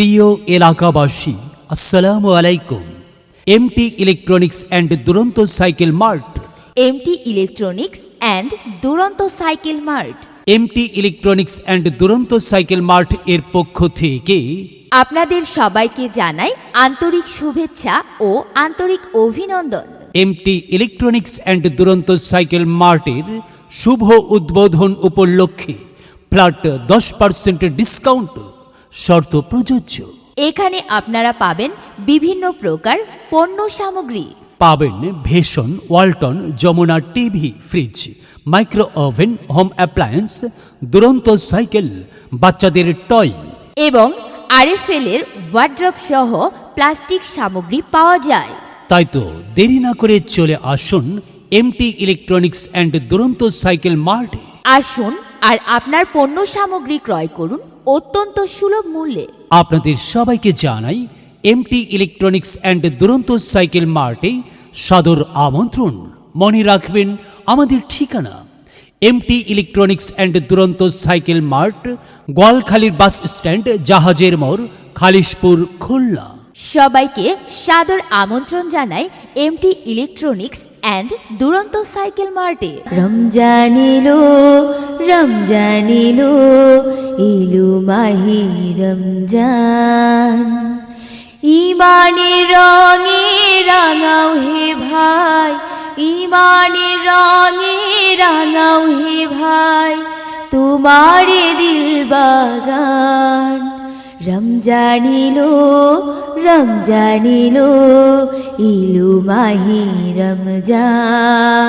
প্রিয় এলাকাবাসী, আসসালামু আলাইকুম। MT electronics and Duranta cycle mart. MT electronics and Duranta cycle mart. MT electronics and Duranta cycle mart এর পক্ষ থেকে আপনাদের সবাইকে জানাই আন্তরিক শুভেচ্ছা ও আন্তরিক অভিনন্দন। MT electronics and Duranta cycle মার্টের শুভ উদ্বোধন উপলক্ষে ফ্ল্যাট 10% ডিসকাউন্ট, শর্ত প্রযোজ্য। এখানে আপনারা পাবেন বিভিন্ন প্রকার পণ্য সামগ্রী। পাবেন Vision, Walton, Jamuna TV, fridge, micro oven, home appliance, Duranta cycle, বাচ্চাদের টয় এবং আরএফএল এর ওয়ার্ড্রপ সহ প্লাস্টিক সামগ্রী পাওয়া যায়। তাই তো দেরি না করে চলে আসুন MT electronics and Duranta cycle mart. আসুন আর আপনার পণ্য সামগ্রী ক্রয় করুন অত্যন্ত সুলভ মূল্যে। আপনাদের সবাইকে জানাই MT electronics and Duranta cycle মার্টে সাদর আমন্ত্রণ। মনে রাখবেন আমাদের ঠিকানা MT electronics and Duranta cycle mart, গোয়ালখালীর bus stand, জাহাজের মোড়, খালিশপুর, খুলনা। সবাইকে সাদর আমন্ত্রণ জানাই MT electronics and Duranta cycle মার্টে। Ramzan এলো, রমজান এলো, এলো মাহি রমজান। ইমানের রঙে রাঙাও হে ভাই, ইমানের রঙে রাঙাও হে ভাই, তোমারে দিল বাগান। রমজান এলো, রমজান এলো, এলো মাহি রমজান।